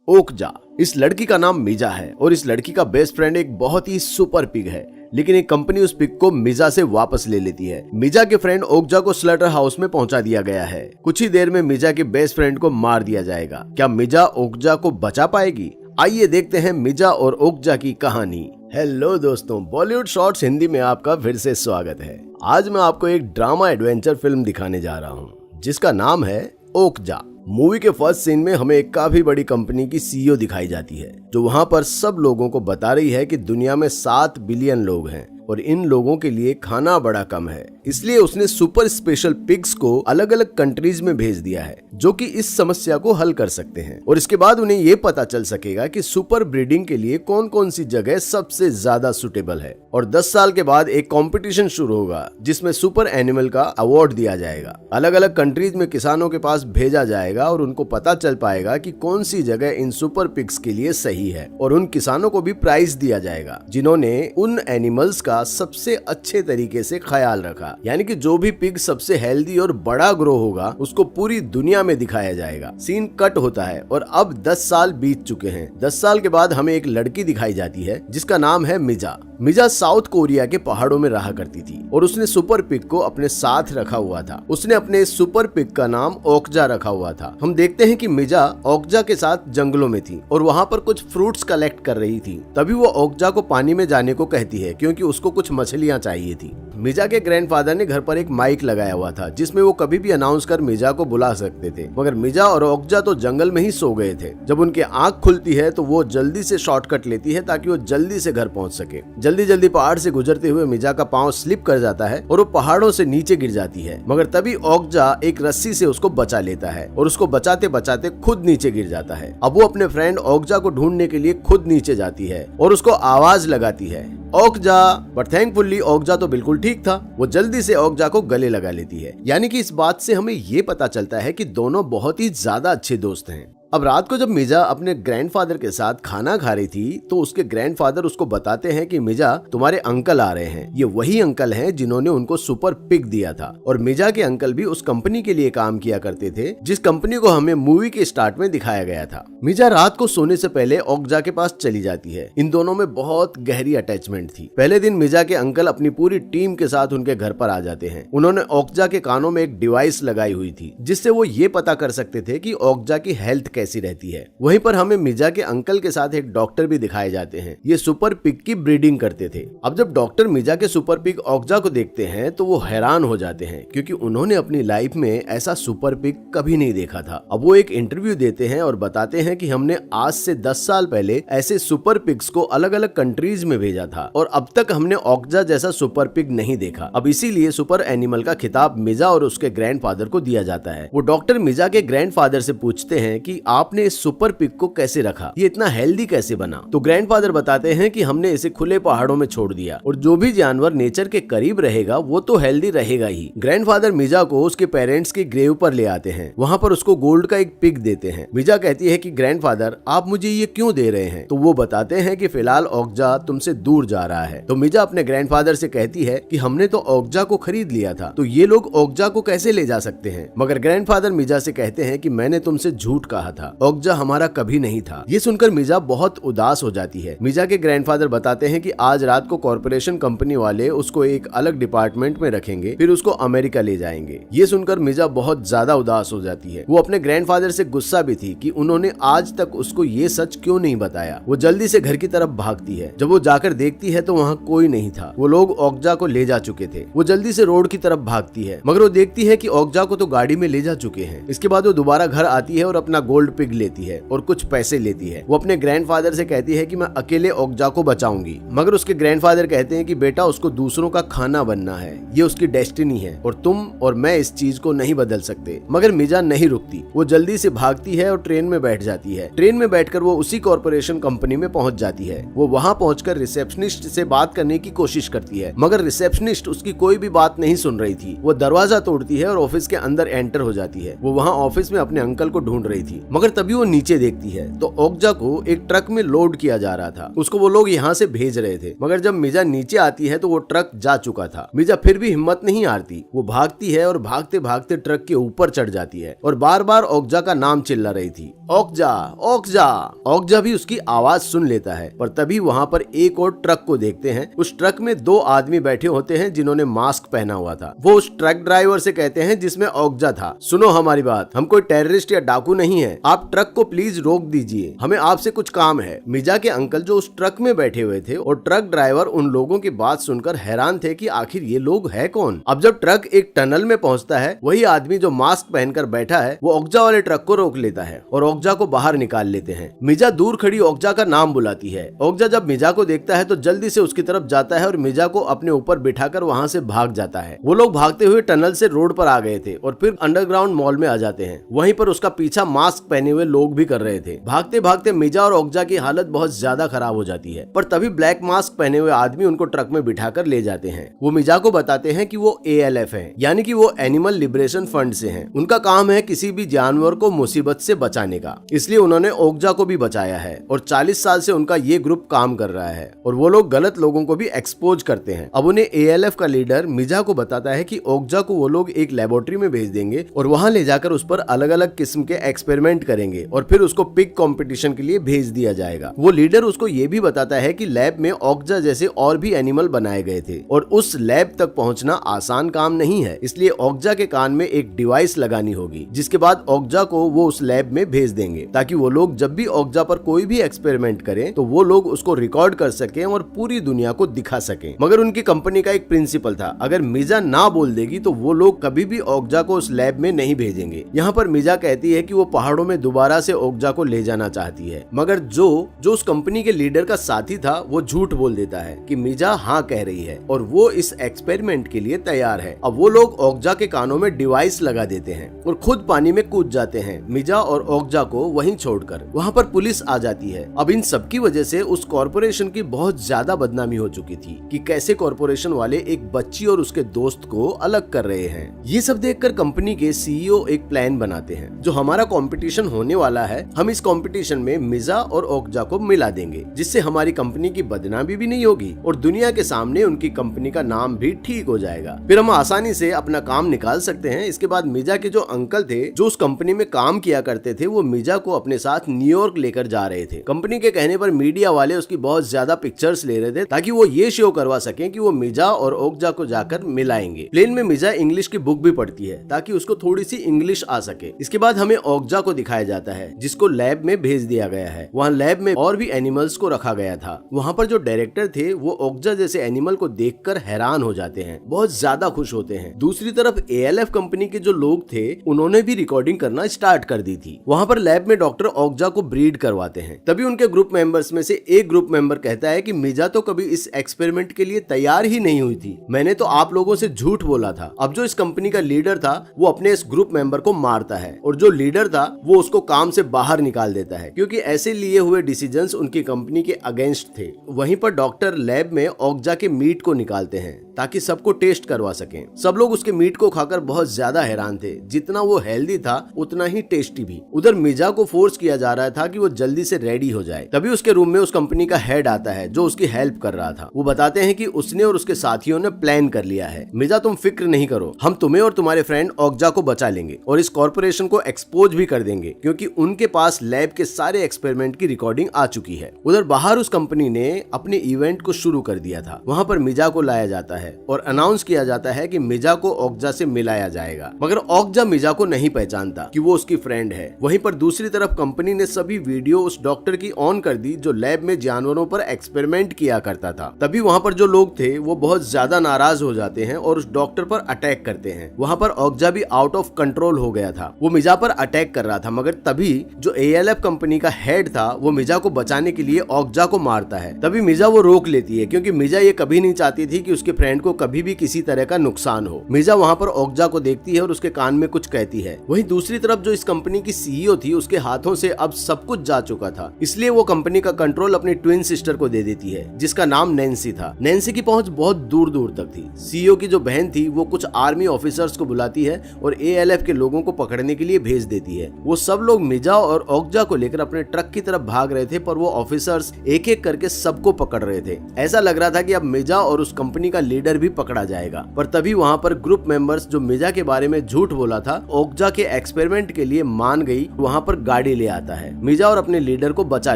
ओकजा। इस लड़की का नाम मिजा है और इस लड़की का बेस्ट फ्रेंड एक बहुत ही सुपर पिग है, लेकिन एक कंपनी उस पिग को मिजा से वापस ले लेती है। मिजा के फ्रेंड ओकजा को स्लॉटर हाउस में पहुंचा दिया गया है। कुछ ही देर में मिजा के बेस्ट फ्रेंड को मार दिया जाएगा। क्या मिजा ओकजा को बचा पाएगी? आइए देखते हैं मिजा और ओकजा की कहानी। हेलो दोस्तों, बॉलीवुड शॉर्ट्स हिंदी में आपका फिर से स्वागत है। आज मैं आपको एक ड्रामा एडवेंचर फिल्म दिखाने जा रहा हूँ जिसका नाम है ओकजा। मूवी के फर्स्ट सीन में हमें एक काफी बड़ी कंपनी की सीईओ दिखाई जाती है जो वहां पर सब लोगों को बता रही है कि दुनिया में 7 बिलियन लोग हैं और इन लोगों के लिए खाना बड़ा कम है, इसलिए उसने सुपर स्पेशल पिग्स को अलग अलग कंट्रीज में भेज दिया है जो कि इस समस्या को हल कर सकते हैं। और इसके बाद उन्हें ये पता चल सकेगा कि सुपर ब्रीडिंग के लिए कौन कौन सी जगह सबसे ज्यादा सुटेबल है। और 10 साल के बाद एक कंपटीशन शुरू होगा जिसमें सुपर एनिमल का अवार्ड दिया जाएगा। अलग अलग कंट्रीज में किसानों के पास भेजा जाएगा और उनको पता चल पाएगा कि कौन सी जगह इन सुपर पिग्स के लिए सही है, और उन किसानों को भी प्राइज दिया जाएगा जिन्होंने उन एनिमल्स का सबसे अच्छे तरीके से ख्याल रखा। यानी कि जो भी पिग सबसे हेल्दी और बड़ा ग्रो होगा उसको पूरी दुनिया में दिखाया जाएगा। सीन कट होता है और अब 10 साल बीत चुके हैं। 10 साल के बाद हमें एक लड़की दिखाई जाती है जिसका नाम है मिजा। मिजा साउथ कोरिया के पहाड़ों में रहा करती थी और उसने सुपर पिग को अपने साथ रखा हुआ था। उसने अपने सुपर पिग का नाम ओकजा रखा हुआ था। हम देखते हैं कि मिजा ओकजा के साथ जंगलों में थी और वहाँ पर कुछ फ्रूट्स कलेक्ट कर रही थी। तभी वो ओकजा को पानी में जाने को कहती है क्योंकि उसको कुछ मछलियाँ चाहिए थी। मिजा के ग्रैंडफादर ने घर पर एक माइक लगाया हुआ था जिसमें वो कभी भी अनाउंस कर मिजा को बुला सकते थे, मगर मिजा और ओकजा तो जंगल में ही सो गए थे। जब उनकी आंख खुलती है तो वो जल्दी से शॉर्टकट लेती है ताकि वो जल्दी से घर पहुंच सके। जल्दी जल्दी पहाड़ से गुजरते हुए मिजा का पांव स्लिप कर जाता है और वो पहाड़ों से नीचे गिर जाती है, मगर तभी ओकजा एक रस्सी से उसको बचा लेता है और उसको बचाते बचाते खुद नीचे गिर जाता है। अब वो अपने फ्रेंड ओकजा को ढूंढने के लिए खुद नीचे जाती है और उसको आवाज लगाती है, ओकजा। पर थैंकफुली ओकजा तो बिल्कुल ठीक था। वो जल्दी से ओकजा को गले लगा लेती है। यानी कि इस बात से हमें ये पता चलता है कि दोनों बहुत ही ज्यादा अच्छे दोस्त हैं। अब रात को जब मिजा अपने ग्रैंडफादर के साथ खाना खा रही थी तो उसके ग्रैंडफादर उसको बताते हैं कि मिजा, तुम्हारे अंकल आ रहे हैं। ये वही अंकल हैं जिन्होंने उनको सुपर पिग दिया था। और मिजा के अंकल भी उस कंपनी के लिए काम किया करते थे जिस कंपनी को हमें मूवी के स्टार्ट में दिखाया गया था। मिजा रात को सोने से पहले ओकजा के पास चली जाती है। इन दोनों में बहुत गहरी अटैचमेंट थी। पहले दिन मिजा के अंकल अपनी पूरी टीम के साथ उनके घर पर आ जाते हैं। उन्होंने ओकजा के कानों में एक डिवाइस लगाई हुई थी जिससे वो ये पता कर सकते थे कि ओकजा की हेल्थ कैसी रहती है। वहीं पर हमें मिजा के अंकल के साथ एक डॉक्टर भी दिखाए जाते हैं। ये सुपर पिग की ब्रीडिंग करते थे। अब जब डॉक्टर मिजा के सुपर पिग ओकजा को देखते हैं तो वो हैरान हो जाते हैं क्योंकि उन्होंने अपनी लाइफ में ऐसा सुपर पिग कभी नहीं देखा था। अब वो एक इंटरव्यू देते हैं और बताते हैं कि हमने आज से 10 साल पहले ऐसे सुपर पिग्स को अलग अलग कंट्रीज में भेजा था और अब तक हमने ओकजा जैसा सुपर पिग नहीं देखा। अब इसीलिए सुपर एनिमल का खिताब मिजा और उसके ग्रैंडफादर को दिया जाता है। वो डॉक्टर मिजा के ग्रैंडफादर से पूछते हैं कि आपने इस सुपर पिग को कैसे रखा, ये इतना हेल्दी कैसे बना? तो ग्रैंडफादर बताते हैं कि हमने इसे खुले पहाड़ों में छोड़ दिया और जो भी जानवर नेचर के करीब रहेगा वो तो हेल्दी रहेगा ही। ग्रैंडफादर मिजा को उसके पेरेंट्स के ग्रेव पर ले आते हैं। वहाँ पर उसको गोल्ड का एक पिग देते हैं। मिजा कहती है कि ग्रैंडफादर, आप मुझे ये क्यों दे रहे हैं? तो वो बताते हैं कि फिलहाल ओकजा तुमसे दूर जा रहा है। तो मिजा अपने ग्रैंडफादर से कहती है कि हमने तो ओकजा को खरीद लिया था, तो ये लोग ओकजा को कैसे ले जा सकते हैं? मगर ग्रैंडफादर मिजा से कहते हैं कि मैंने तुमसे झूठ कहा था, ओकजा हमारा कभी नहीं था। ये सुनकर मिजा बहुत उदास हो जाती है। मिजा के ग्रैंडफादर बताते हैं कि आज रात को कॉर्पोरेशन कंपनी वाले उसको एक अलग डिपार्टमेंट में रखेंगे, फिर उसको अमेरिका ले जाएंगे। ये सुनकर मिजा बहुत ज्यादा उदास हो जाती है। वो अपने ग्रैंडफादर से गुस्सा भी थी कि उन्होंने आज तक उसको ये सच क्यों नहीं बताया। वो जल्दी से घर की तरफ भागती है। जब वो जाकर देखती है तो वहाँ कोई नहीं था। वो लोग ओकजा को ले जा चुके थे। वो जल्दी से रोड की तरफ भागती है, मगर वो देखती है कि ओकजा को तो गाड़ी में ले जा चुके हैं। इसके बाद वो दोबारा घर आती है और अपना गोल्ड पिग लेती है और कुछ पैसे लेती है। वो अपने ग्रैंडफादर से कहती है कि मैं अकेले ओकजा को बचाऊंगी, मगर उसके ग्रैंडफादर कहते हैं कि बेटा, उसको दूसरों का खाना बनना है, ये उसकी डेस्टिनी है और तुम और मैं इस चीज को नहीं बदल सकते। मगर मिजा नहीं रुकती। वो जल्दी से भागती है और ट्रेन में बैठ जाती है। ट्रेन में बैठकर वो उसी कॉर्पोरेशन कंपनी में पहुंच जाती है। वो वहां पहुंचकर रिसेप्शनिस्ट से बात करने की कोशिश करती है, मगर रिसेप्शनिस्ट उसकी कोई भी बात नहीं सुन रही थी। वो दरवाजा तोड़ती है और ऑफिस के अंदर एंटर हो जाती है। वो वहाँ ऑफिस में अपने अंकल को ढूंढ रही थी, मगर तभी वो नीचे देखती है तो ओकजा को एक ट्रक में लोड किया जा रहा था। उसको वो लोग यहाँ से भेज रहे थे। मगर जब मिजा नीचे आती है तो वो ट्रक जा चुका था। मिजा फिर भी हिम्मत नहीं हारती, वो भागती है और भागते भागते ट्रक के ऊपर चढ़ जाती है और बार बार ओकजा का नाम चिल्ला रही थी, ओकजा ओकजा। ओकजा भी उसकी आवाज सुन लेता है, पर तभी वहाँ पर एक और ट्रक को देखते हैं। उस ट्रक में 2 आदमी बैठे होते हैं जिन्होंने मास्क पहना हुआ था। वो उस ट्रक ड्राइवर से कहते हैं जिसमें ओकजा था, सुनो हमारी बात, हम कोई टेररिस्ट या डाकू नहीं है, आप ट्रक को प्लीज रोक दीजिए, हमें आपसे कुछ काम है। मिजा के अंकल जो उस ट्रक में बैठे हुए थे और ट्रक ड्राइवर उन लोगों की बात सुनकर हैरान थे कि आखिर ये लोग है कौन। अब जब ट्रक एक टनल में पहुंचता है, वही आदमी जो मास्क पहनकर बैठा है वो ओकजा वाले ट्रक को रोक लेता है और ओकजा को बाहर निकाल लेते हैं। मिजा दूर खड़ी ओकजा का नाम बुलाती है। ओकजा जब मिजा को देखता है तो जल्दी से उसकी तरफ जाता है और मिजा को अपने ऊपर बिठाकर वहाँ से भाग जाता है। वो लोग भागते हुए टनल से रोड पर आ गए थे और फिर अंडरग्राउंड मॉल में आ जाते हैं। वहीं पर उसका पीछा मास्क पहने हुए लोग भी कर रहे थे। भागते भागते मिजा और ओकजा की हालत बहुत ज्यादा खराब हो जाती है, पर तभी ब्लैक मास्क पहने हुए आदमी उनको ट्रक में बिठाकर ले जाते हैं। वो मिजा को बताते हैं कि वो ALF है, यानी कि वो एनिमल लिबरेशन फंड से हैं। उनका काम है किसी भी जानवर को मुसीबत से बचाने का, इसलिए उन्होंने ओकजा को भी बचाया है और 40 साल से उनका ये ग्रुप काम कर रहा है और वो लोग गलत लोगों को भी एक्सपोज करते हैं। अब उन्हें ALF का लीडर मिजा को बताता है कि ओकजा को वो लोग एक लेबोरेटरी में भेज देंगे और वहाँ ले जाकर उस पर अलग अलग किस्म के एक्सपेरिमेंट करेंगे और फिर उसको पिग कंपटीशन के लिए भेज दिया जाएगा। वो लीडर उसको ये भी बताता है कि लैब में ओकजा जैसे और भी एनिमल बनाए गए थे और उस लैब तक पहुंचना आसान काम नहीं है, इसलिए ओकजा के कान में एक डिवाइस लगानी होगी, जिसके बाद ओकजा को वो उस लैब में भेज देंगे ताकि वो लोग जब भी ओकजा पर कोई भी एक्सपेरिमेंट करें तो वो लोग उसको रिकॉर्ड कर सकें और पूरी दुनिया को दिखा सकें। मगर उनकी कंपनी का एक प्रिंसिपल था, अगर मिजा ना बोल देगी तो वो लोग कभी भी ओकजा को उस लैब में नहीं भेजेंगे। यहाँ पर मिजा कहती है कि वो पहाड़ों में दोबारा से ओकजा को ले जाना चाहती है, मगर जो उस कंपनी के लीडर का साथी था वो झूठ बोल देता है कि मिजा हाँ कह रही है और वो इस एक्सपेरिमेंट के लिए तैयार है। अब वो लोग ओकजा के कानों में डिवाइस लगा देते हैं और खुद पानी में कूद जाते हैं, मिजा और ओकजा को वहीं छोड़कर। वहाँ पर पुलिस आ जाती है। अब इन सब की वजह से उस कॉर्पोरेशन की बहुत ज्यादा बदनामी हो चुकी थी कि कैसे कॉर्पोरेशन वाले एक बच्ची और उसके दोस्त को अलग कर रहे हैं। ये सब देखकर कंपनी के CEO एक प्लान बनाते हैं, जो हमारा कंपटीशन होने वाला है, हम इस कंपटीशन में मिजा और ओकजा को मिला देंगे, जिससे हमारी कंपनी की बदनामी भी नहीं होगी और दुनिया के सामने उनकी कंपनी का नाम भी ठीक हो जाएगा। फिर हम आसानी से अपना काम निकाल सकते हैं। इसके बाद मिजा के जो अंकल थे, जो उस कंपनी में काम किया करते थे, वो मिजा को अपने साथ न्यूयॉर्क लेकर जा रहे थे। कंपनी के कहने पर मीडिया वाले उसकी बहुत ज्यादा पिक्चर्स ले रहे थे ताकि वो ये शो करवा सकें कि वो मिजा और ओकजा को जाकर मिलाएंगे। प्लेन में मिजा इंग्लिश की बुक भी पढ़ती है ताकि उसको थोड़ी सी इंग्लिश आ सके। इसके बाद हमें ओकजा को दिखाया जाता है, जिसको लैब में भेज दिया गया है। वहाँ लैब में और भी एनिमल्स को रखा गया था। वहाँ पर जो डायरेक्टर थे वो ओकजा जैसे एनिमल को देखकर हैरान हो जाते हैं, बहुत ज्यादा खुश होते हैं। दूसरी तरफ ALF कंपनी के जो लोग थे उन्होंने भी रिकॉर्डिंग करना स्टार्ट कर दी थी। वहाँ पर लैब में डॉक्टर ओकजा को ब्रीड करवाते हैं। तभी उनके ग्रुप मेंबर्स में से एक ग्रुप मेंबर कहता है कि मिजा तो कभी इस एक्सपेरिमेंट के लिए तैयार ही नहीं हुई थी, मैंने तो आप लोगों से झूठ बोला था। अब जो इस कंपनी का लीडर था वो अपने इस ग्रुप मेंबर को मारता है और जो लीडर था वो उसको काम से बाहर निकाल देता है, क्योंकि ऐसे लिए हुए डिसीजंस उनकी कंपनी के अगेंस्ट थे। वहीं पर डॉक्टर लैब में ओकजा के मीट को निकालते हैं ताकि सबको टेस्ट करवा सकें। सब लोग उसके मीट को खाकर बहुत ज्यादा हैरान थे, जितना वो हेल्दी था उतना ही टेस्टी भी। उधर मिजा को फोर्स किया जा रहा था कि वो जल्दी से रेडी हो जाए। तभी उसके रूम में उस कंपनी का हेड आता है जो उसकी हेल्प कर रहा था। वो बताते हैं कि उसने और उसके साथियों ने प्लान कर लिया है, मिजा तुम फिक्र नहीं करो, हम तुम्हें और तुम्हारे फ्रेंड ओकजा को बचा लेंगे और इस कॉर्पोरेशन को एक्सपोज भी कर देंगे, क्योंकि उनके पास लैब के सारे एक्सपेरिमेंट की रिकॉर्डिंग आ चुकी है। उधर बाहर उस कंपनी ने अपने इवेंट को शुरू कर दिया था। वहाँ पर मिजा को लाया जाता है और अनाउंस किया जाता है कि मिजा को ओकजा से मिलाया जाएगा, मगर ओकजा मिजा को नहीं पहचानता कि वो उसकी फ्रेंड है। वहीं पर दूसरी तरफ कंपनी ने सभी वीडियो उस डॉक्टर की ऑन कर दी जो लैब में जानवरों पर एक्सपेरिमेंट किया करता था। तभी वहाँ पर जो लोग थे वो बहुत ज्यादा नाराज हो जाते हैं और उस डॉक्टर पर अटैक करते हैं। वहाँ पर ओकजा भी आउट ऑफ कंट्रोल हो गया था, वो मिजा पर अटैक कर रहा था, मगर तभी जो ALF कंपनी का हेड था वो मिजा को बचाने के लिए ओकजा को मारता है। तभी मिजा वो रोक लेती है, क्योंकि मिजा ये कभी नहीं चाहती थी कि उसके फ्रेंड को कभी भी किसी तरह का नुकसान हो। मिजा वहाँ पर ओकजा को देखती है और उसके कान में कुछ कहती है। वहीं दूसरी तरफ जो इस कंपनी की CEO थी उसके हाथों से अब सब कुछ जा चुका था, इसलिए वो कंपनी का कंट्रोल अपनी ट्विन सिस्टर को दे देती है, जिसका नाम नैन्सी था। नैन्सी की पहुंच बहुत दूर दूर तक थी। CEO की जो बहन थी वो कुछ आर्मी ऑफिसर्स को बुलाती है और ALF के लोगों को पकड़ने के लिए भेज देती है। वो सब लोग मिजा और ओकजा को लेकर अपने ट्रक की तरफ भाग रहे थे, पर वो ऑफिसर्स एक एक करके सबको पकड़ रहे थे। ऐसा लग रहा था कि अब मिजा और उस कंपनी का लीडर भी पकड़ा जाएगा। पर तभी वहाँ पर ग्रुप मेंबर्स जो मिजा के बारे में झूठ बोला था ओकजा के एक्सपेरिमेंट के लिए मान गई, वहाँ पर गाड़ी ले आता है। मिजा और अपने लीडर को बचा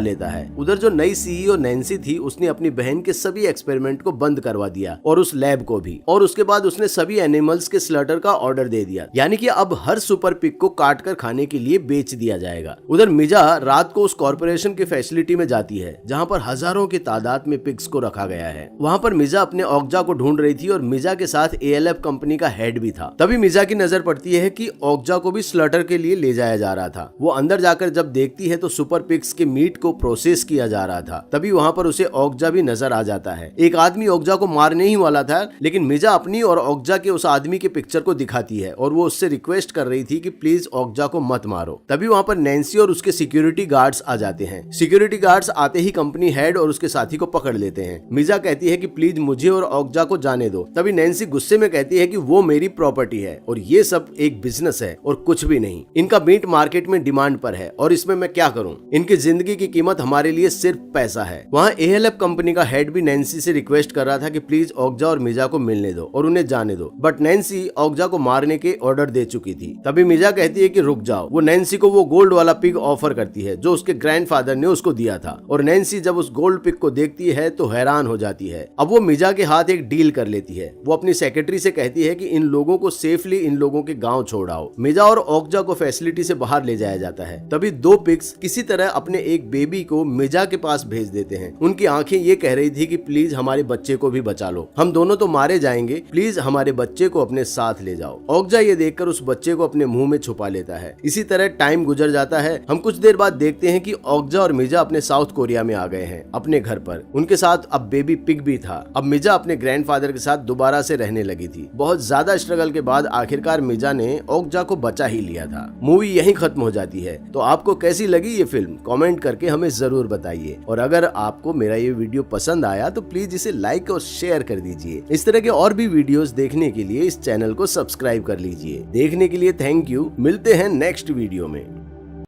लेता है। उधर जो नई सीईओ नैन्सी थी उसने अपनी बहन के सभी एक्सपेरिमेंट को बंद करवा दिया और उस लैब को भी, और उसके बाद उसने सभी एनिमल्स के स्लॉटर का ऑर्डर दे दिया, यानी कि अब हर सुपर पिग को काट कर खाने के लिए बेच दिया जाएगा। उधर मिजा रात को उस कॉर्पोरेशन की फैसिलिटी में जाती है जहाँ पर हजारों की तादाद में पिग्स को रखा गया है। वहाँ पर मिजा अपने ओकजा को ढूंढ रही थी और मिजा के साथ ALF कंपनी का हेड भी था। तभी मिजा की नजर पड़ती है कि ओकजा को भी स्लॉटर के लिए ले जाया जा रहा था। वो अंदर जाकर जब देखती है तो सुपर पिग्स के मीट को प्रोसेस किया जा रहा था। तभी वहाँ पर उसे ओकजा भी नजर आ जाता है। एक आदमी ओकजा को मारने ही वाला था, लेकिन मिजा अपनी और ओकजा के उस आदमी के पिक्चर को दिखाती है और वो उससे रिक्वेस्ट कर रही थी कि प्लीज ओकजा को मत मारो। तभी वहाँ पर नैन्सी और उसके सिक्योरिटी गार्ड्स आ जाते हैं। सिक्योरिटी गार्ड्स आते ही कंपनी हेड और उसके साथी को पकड़ लेते हैं। मिजा कहती है कि प्लीज मुझे और ओकजा को जाने दो। तभी नैन्सी गुस्से में कहती है कि वो मेरी प्रॉपर्टी है और ये सब एक बिजनेस है और कुछ भी नहीं। इनका मीट मार्केट में डिमांड पर है और इसमें मैं क्या करूं? इनकी जिंदगी की कीमत हमारे लिए सिर्फ पैसा है। वहाँ ALF कंपनी का हेड भी नैन्सी से रिक्वेस्ट कर रहा था कि प्लीज ओकजा और मिजा को मिलने दो और उन्हें जाने दो, बट नैन्सी ओकजा को मारने के ऑर्डर दे चुकी थी। तभी मिजा कहती है कि रुक जाओ। वो नैन्सी को वो गोल्ड वाला पिग ऑफर करती है जो उसके ग्रैंडफादर ने उसको दिया था, और नैन्सी जब उस गोल्ड पिग को देखती है तो हैरान हो जाती है। अब वो मिजा के हाथ एक डील कर लेती है। वो अपनी सेक्रेटरी से कहती है कि इन लोगों को सेफली इन लोगों के गांव छोड़ाओ। मिजा और ओकजा को फैसिलिटी से बाहर ले जाया जाता है। तभी दो पिग्स किसी तरह अपने एक बेबी को मिजा के पास भेज देते हैं। उनकी आंखें ये कह रही थी कि प्लीज हमारे बच्चे को भी बचा लो, हम दोनों तो मारे जाएंगे, प्लीज हमारे बच्चे को अपने साथ ले जाओ। ओकजा ये देखकर उस बच्चे को अपने मुंह में छुपा लेता है। इसी तरह टाइम गुजर जाता है। हम कुछ देर बाद देखते हैं कि ओकजा और मिजा अपने साउथ कोरिया में आ गए हैं अपने घर पर। उनके साथ अब बेबी पिग भी था। अब मिजा अपने ग्रैंडफादर के साथ दोबारा से रहने लगी थी। बहुत ज्यादा स्ट्रगल के बाद आखिरकार मिजा ने ओकजा को बचा ही लिया था। मूवी यहीं खत्म हो जाती है। तो आपको कैसी लगी ये फिल्म कमेंट करके हमें जरूर बताइए, और अगर आपको मेरा ये वीडियो पसंद आया तो प्लीज इसे लाइक और शेयर कर दीजिए। इस तरह के और भी वीडियोस देखने के लिए इस चैनल को सब्सक्राइब कर लीजिए। देखने के लिए थैंक यू। मिलते हैं नेक्स्ट वीडियो में।